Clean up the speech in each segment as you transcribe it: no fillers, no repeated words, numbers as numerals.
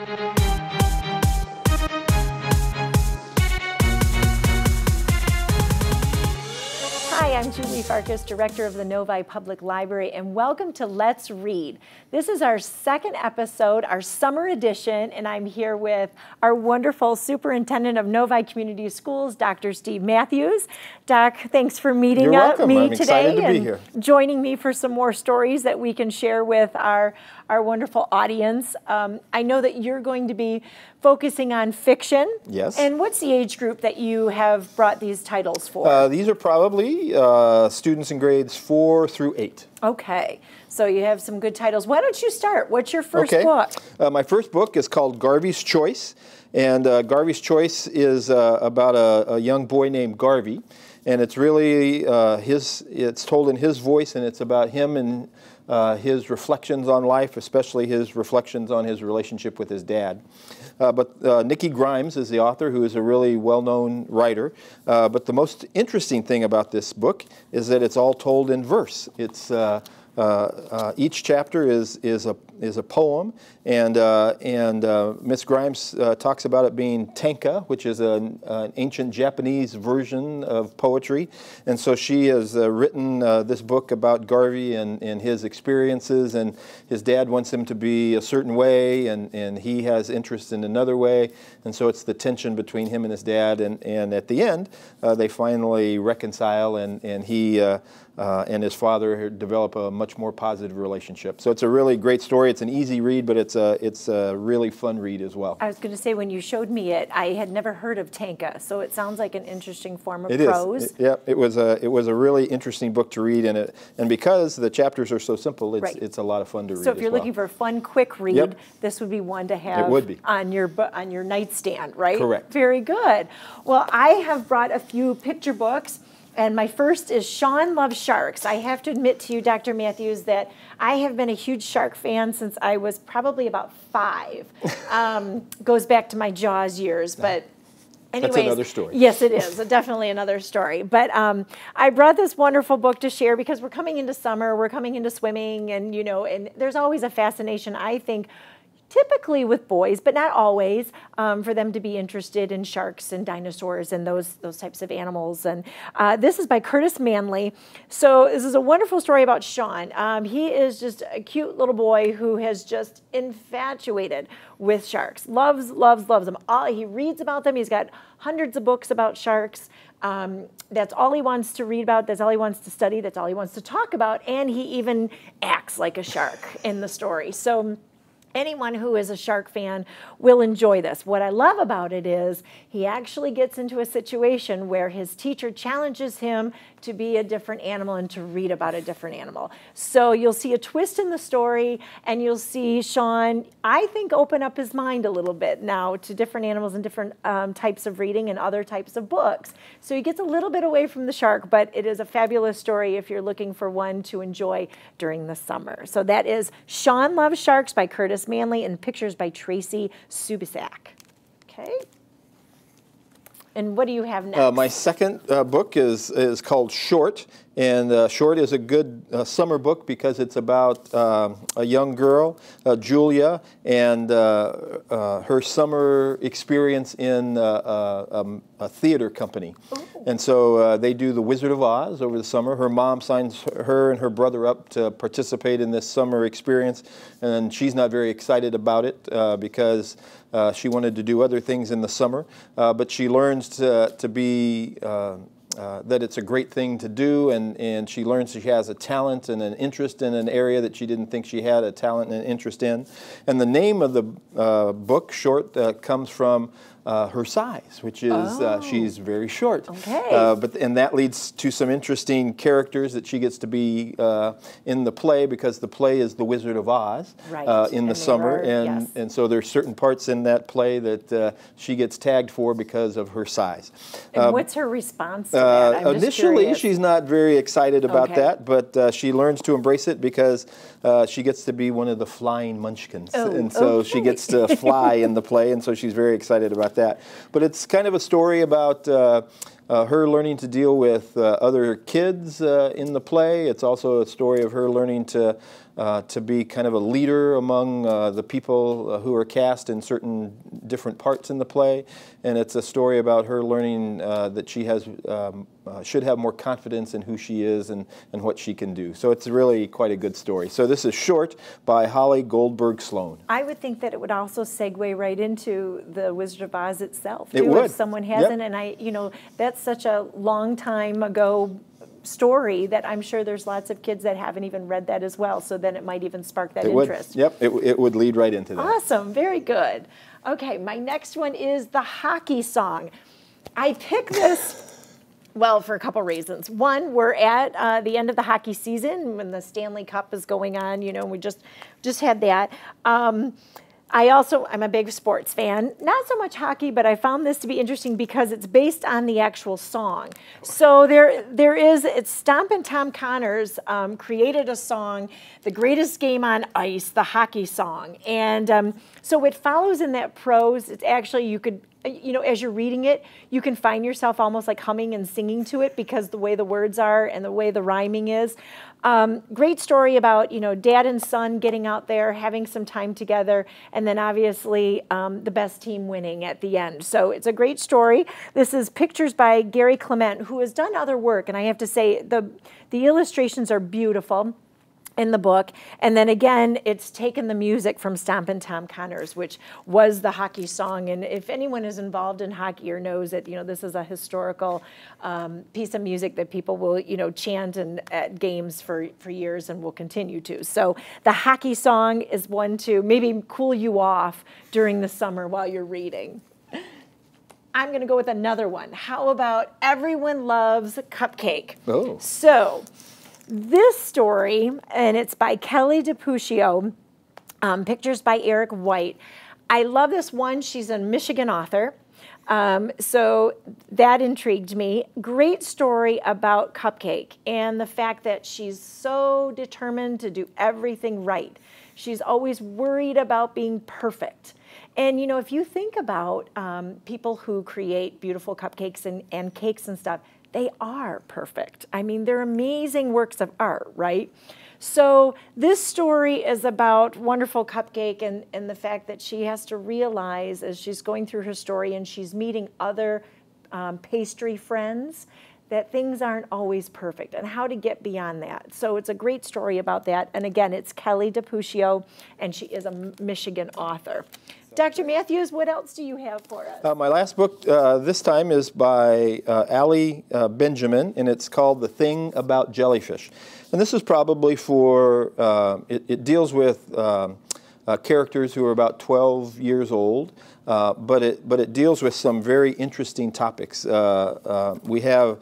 Hi, I'm Julie Farkas, Director of the Novi Public Library, and welcome to Let's Read. This is our second episode, our summer edition, and I'm here with our wonderful Superintendent of Novi Community Schools, Dr. Steve Matthews. Doc, thanks for meeting me I'm today excited to be here. Joining me for some more stories that we can share with our wonderful audience. I know that you're going to be focusing on fiction. Yes. And what's the age group that you have brought these titles for? These are probably students in grades 4 through 8. Okay, so you have some good titles. Why don't you start? What's your first book? My first book is called Garvey's Choice, and Garvey's Choice is about a young boy named Garvey, and it's really it's told in his voice, and it's about him and his reflections on life, especially his reflections on his relationship with his dad. But Nikki Grimes is the author, who is a really well-known writer. But the most interesting thing about this book is that it's all told in verse. It's each chapter is a poem, and Miss Grimes talks about it being tanka, which is an ancient Japanese version of poetry, and so she has written this book about Garvey and his experiences, and his dad wants him to be a certain way, and he has interest in another way, and so it's the tension between him and his dad, and at the end they finally reconcile, and he and his father develop a much more positive relationship. So it's a really great story. It's an easy read, but it's a really fun read as well. I was going to say, when you showed me it, I had never heard of tanka, so it sounds like an interesting form of prose. It was a really interesting book to read, and because the chapters are so simple, it's a lot of fun to read. So if you're looking for a fun, quick read, this would be one to have on your nightstand, right? Correct. Very good. Well, I have brought a few picture books. And my first is Sean Loves Sharks. I have to admit to you, Dr. Matthews, that I have been a huge shark fan since I was probably about 5. Goes back to my Jaws years, but anyways. That's another story. Yes, it is. Definitely another story. But I brought this wonderful book to share because we're coming into summer, we're coming into swimming, and and there's always a fascination, I think, typically with boys, but not always, for them to be interested in sharks and dinosaurs and those types of animals. And this is by Curtis Manley. So this is a wonderful story about Sean. He is just a cute little boy who has just infatuated with sharks. Loves them. He reads about them. He's got hundreds of books about sharks. That's all he wants to read about. That's all he wants to study. That's all he wants to talk about. And he even acts like a shark in the story. So anyone who is a shark fan will enjoy this. What I love about it is he actually gets into a situation where his teacher challenges him to be a different animal and to read about a different animal. So you'll see a twist in the story, and you'll see Sean, I think, open up his mind a little bit now to different animals and different types of reading and other types of books. So he gets a little bit away from the shark, but it is a fabulous story if you're looking for one to enjoy during the summer. So that is Sean Loves Sharks by Curtis Manley, and pictures by Tracy Subisak. Okay. And what do you have next? My second book is called Short, and Short is a good summer book because it's about a young girl, Julia, and her summer experience in a theater company. Ooh. And so they do The Wizard of Oz over the summer. Her mom signs her and her brother up to participate in this summer experience, and she's not very excited about it because she wanted to do other things in the summer, but she learns to be that it's a great thing to do, and she learns she has a talent and an interest in an area that she didn't think she had a talent and an interest in. And the name of the book, Short, comes from her size, which is she's very short. Okay. And that leads to some interesting characters that she gets to be in the play, because the play is The Wizard of Oz in the summer, and so there's certain parts in that play that she gets tagged for because of her size. And what's her response to that? I'm initially, she's not very excited about that, but she learns to embrace it because she gets to be one of the flying munchkins, and so she gets to fly in the play, and so she's very excited about that. But it's kind of a story about her learning to deal with other kids in the play. It's also a story of her learning to to be kind of a leader among the people who are cast in certain different parts in the play. And it's a story about her learning that she has should have more confidence in who she is and what she can do. So it's really quite a good story. So this is Short by Holly Goldberg Sloan. I would think that it would also segue right into the Wizard of Oz itself, too, it would. if someone hasn't. Yep. And that's such a long time ago story that I'm sure there's lots of kids that haven't even read that as well. So then it might even spark that interest. Yep, it would lead right into that. Awesome, very good. Okay, my next one is the hockey song. I picked this. Well, for a couple reasons. One, we're at the end of the hockey season when the Stanley Cup is going on, and we just had that. I'm a big sports fan. Not so much hockey, but I found this to be interesting because it's based on the actual song. So it's Stompin' Tom Connors created a song, The Greatest Game on Ice, the hockey song. And so it follows in that prose. It's actually, you could, as you're reading it, you can find yourself almost like humming and singing to it because the way the words are and the way the rhyming is. Great story about, dad and son getting out there, having some time together, and then obviously the best team winning at the end. So it's a great story. This is pictures by Gary Clement, who has done other work, and I have to say the illustrations are beautiful in the book. And then again, it's taken the music from Stompin' Tom Connors, which was the hockey song. And if anyone is involved in hockey or knows it, this is a historical piece of music that people will, chant at games for years and will continue to. So the hockey song is one to maybe cool you off during the summer while you're reading. I'm going to go with another one. How about Everyone Loves Cupcake? Oh. So this story, and it's by Kelly DiPuccio, pictures by Eric White. I love this one. She's a Michigan author, so that intrigued me. Great story about Cupcake and the fact that she's so determined to do everything right. She's always worried about being perfect. And, if you think about people who create beautiful cupcakes and cakes and stuff, they are perfect. I mean, they're amazing works of art, right? So this story is about wonderful Cupcake and the fact that she has to realize as she's going through her story and she's meeting other pastry friends that things aren't always perfect and how to get beyond that. So it's a great story about that. And again, it's Kelly DiPuccio, and she is a Michigan author. Dr. Matthews, what else do you have for us? My last book this time is by Allie Benjamin, and it's called The Thing About Jellyfish. And this is probably for, it deals with characters who are about 12 years old, but it deals with some very interesting topics. We have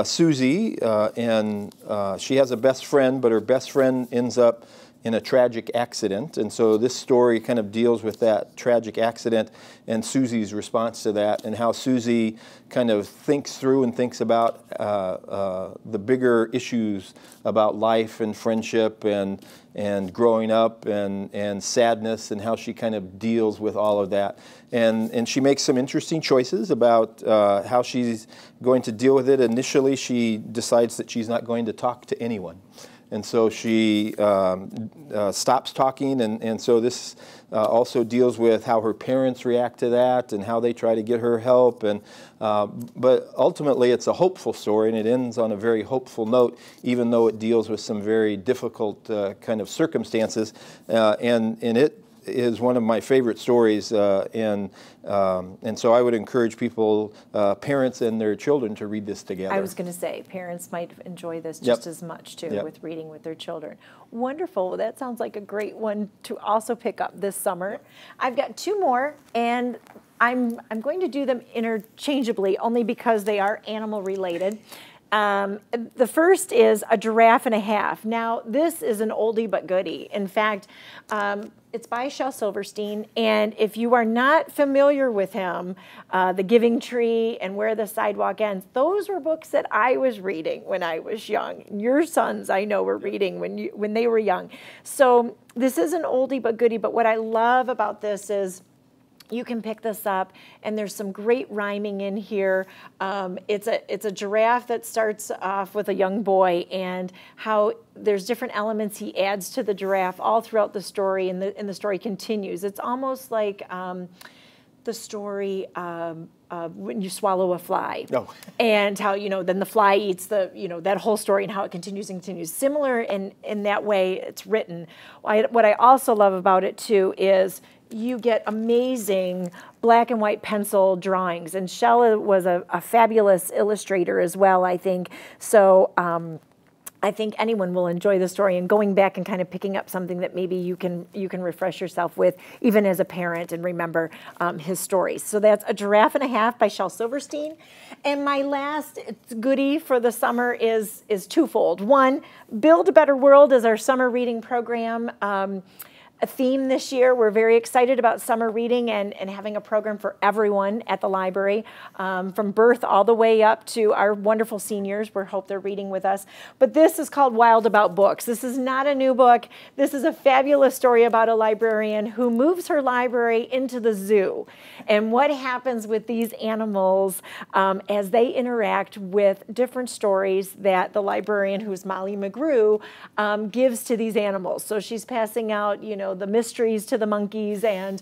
Susie, and she has a best friend, but her best friend ends up in a tragic accident, and so this story kind of deals with that tragic accident and Susie's response to that, and how Susie kind of thinks through and thinks about the bigger issues about life and friendship and growing up and sadness, and how she kind of deals with all of that. And she makes some interesting choices about how she's going to deal with it. Initially, she decides that she's not going to talk to anyone. And so she stops talking, and so this also deals with how her parents react to that and how they try to get her help. And but ultimately, it's a hopeful story, and it ends on a very hopeful note, even though it deals with some very difficult kind of circumstances. And it is one of my favorite stories, and so I would encourage people, parents and their children, to read this together. I was going to say, parents might enjoy this just as much, too, with reading with their children. Wonderful. Well, that sounds like a great one to also pick up this summer. I've got two more, and I'm going to do them interchangeably, only because they are animal related. The first is A Giraffe and a Half. Now, this is an oldie but goodie. In fact, it's by Shel Silverstein, and if you are not familiar with him, The Giving Tree and Where the Sidewalk Ends, those were books that I was reading when I was young. Your sons, I know, were reading when they were young. So this is an oldie but goodie, but what I love about this is you can pick this up, and there's some great rhyming in here. It's a giraffe that starts off with a young boy, and how there's different elements he adds to the giraffe all throughout the story, and the story continues. It's almost like the story when you swallow a fly, and how, you know, then the fly eats the, you know, that whole story, and how it continues and continues. Similar in that way it's written. What I also love about it too is you get amazing black and white pencil drawings, and Shella was a fabulous illustrator as well, I think. So I think anyone will enjoy the story, and going back and kind of picking up something that maybe you can refresh yourself with, even as a parent, and remember his stories. So that's A Giraffe and a Half by Shel Silverstein. And my last goodie for the summer is twofold. One, Build a Better World is our summer reading program. A theme this year. We're very excited about summer reading and having a program for everyone at the library, from birth all the way up to our wonderful seniors. We hope they're reading with us. But this is called Wild About Books. This is not a new book. This is a fabulous story about a librarian who moves her library into the zoo, and what happens with these animals as they interact with different stories that the librarian, who's Molly McGrew, gives to these animals. So she's passing out, you know, the mysteries to the monkeys, and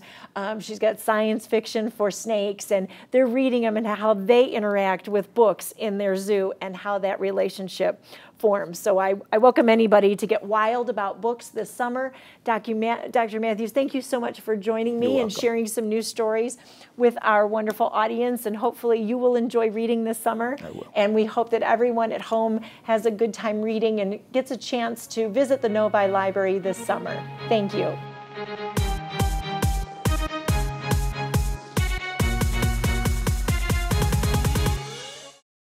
she's got science fiction for snakes, and they're reading them and how they interact with books in their zoo and how that relationship forms. So I welcome anybody to get wild about books this summer. Dr. Matthews, thank you so much for joining me and sharing some new stories with our wonderful audience, and hopefully you will enjoy reading this summer. I will. And we hope that everyone at home has a good time reading and gets a chance to visit the Novi Library this summer. Thank you.